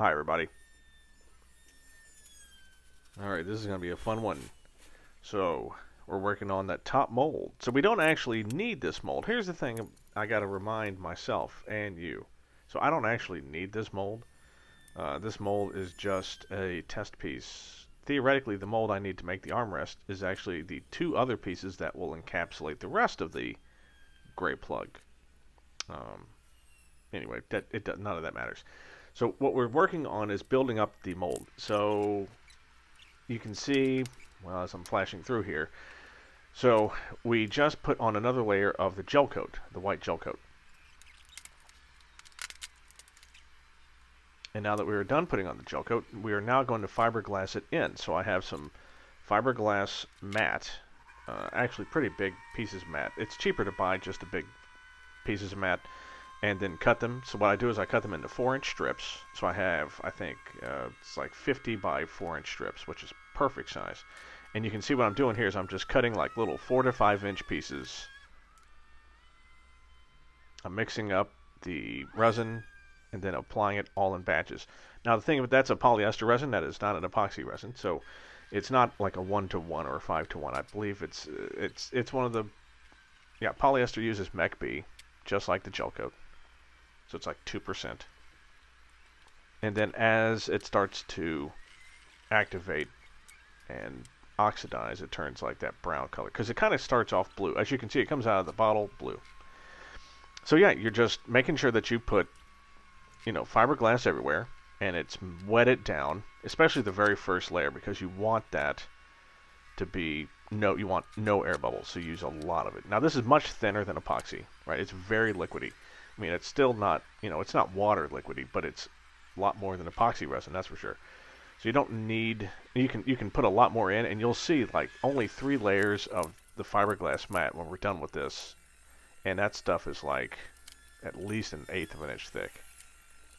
Hi, everybody. Alright, this is going to be a fun one. So, we're working on that top mold. So we don't actually need this mold. Here's the thing I got to remind myself and you. So I don't actually need this mold. This mold is just a test piece. Theoretically, the mold I need to make the armrest is actually the two other pieces that will encapsulate the rest of the gray plug. Um, anyway, none of that matters. So what we're working on is building up the mold. So you can see, well, as I'm flashing through here, so we just put on another layer of the gel coat, the white gel coat. And now that we are done putting on the gel coat, we are now going to fiberglass it in. So I have some fiberglass mat, actually pretty big pieces of mat. It's cheaper to buy just the big pieces of mat and then cut them. So what I do is I cut them into 4-inch strips. So I have, I think, it's like 50 by 4-inch strips, which is perfect size. And you can see what I'm doing here is I'm just cutting like little 4 to 5-inch pieces. I'm mixing up the resin and then applying it all in batches. Now the thing about that's a polyester resin, that is not an epoxy resin, so it's not like a 1-to-1 or a 5-to-1. I believe it's one of the, yeah, polyester uses Mech B, just like the gel coat. So it's like 2%. And then as it starts to activate and oxidize, it turns like that brown color. Because it kind of starts off blue. As you can see, it comes out of the bottle blue. So yeah, you're just making sure that you put, fiberglass everywhere. And it's wetted down, especially the very first layer, because you want that to be, you want no air bubbles. So you use a lot of it. Now this is much thinner than epoxy, right? It's very liquidy. I mean, it's still not, it's not water liquidy, but it's a lot more than epoxy resin, that's for sure. So you don't need, you can put a lot more in, and you'll see like only 3 layers of the fiberglass mat when we're done with this. And that stuff is like at least 1/8 of an inch thick.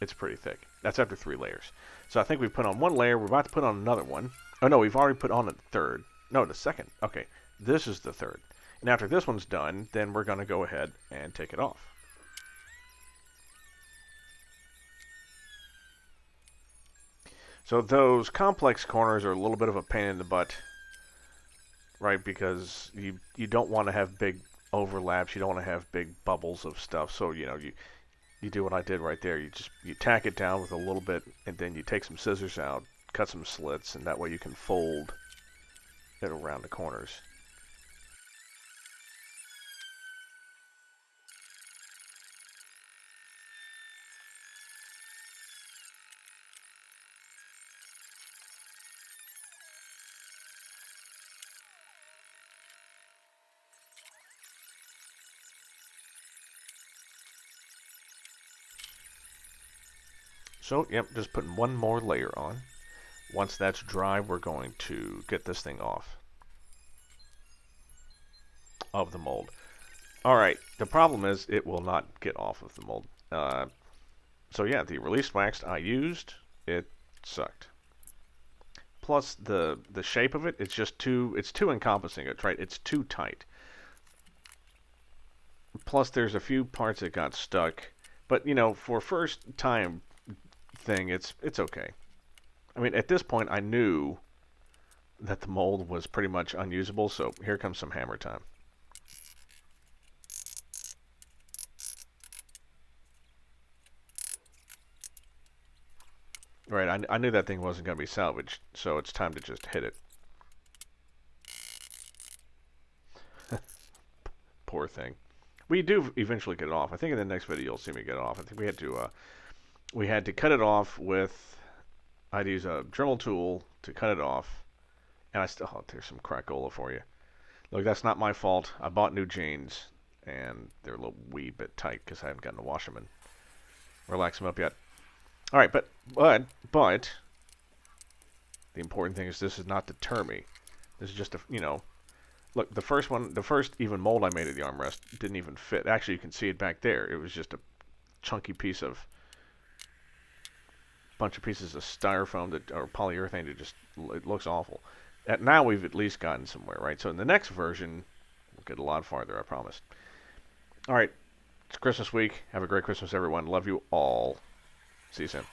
It's pretty thick. That's after 3 layers. So I think we put on 1 layer, we're about to put on another one. Oh no, we've already put on a third. No, the second. Okay, this is the third. And after this one's done, then we're going to go ahead and take it off. So those complex corners are a little bit of a pain in the butt, right? Because you don't want to have big overlaps. You don't want to have big bubbles of stuff. So, you do what I did right there. You tack it down with a little bit, and then you take some scissors out, cut some slits, and that way you can fold it around the corners. So, yep, just putting 1 more layer on. Once that's dry, we're going to get this thing off of the mold. Alright, the problem is it will not get off of the mold. So yeah, the released wax I used, it sucked. Plus the shape of it, it's too encompassing. It's too tight. Plus there's a few parts that got stuck. But, for first time thing, it's okay. I mean, at this point, I knew that the mold was pretty much unusable, so here comes some hammer time. Right, I knew that thing wasn't going to be salvaged, so it's time to just hit it. Poor thing. We do eventually get it off. I think in the next video you'll see me get it off. I think we had to cut it off with, I'd use a Dremel tool to cut it off. And there's some cracola for you. Look, that's not my fault. I bought new jeans, and they're a little wee bit tight because I haven't gotten to wash them and relax them up yet. All right, but the important thing is this does not deter me. This is just look, the first even mold I made of the armrest didn't even fit. Actually, you can see it back there. It was just a chunky bunch of pieces of styrofoam or polyurethane it looks awful. Now we've at least gotten somewhere, right? So in the next version, we'll get a lot farther, I promise. All right, it's Christmas week. Have a great Christmas, everyone. Love you all. See you soon.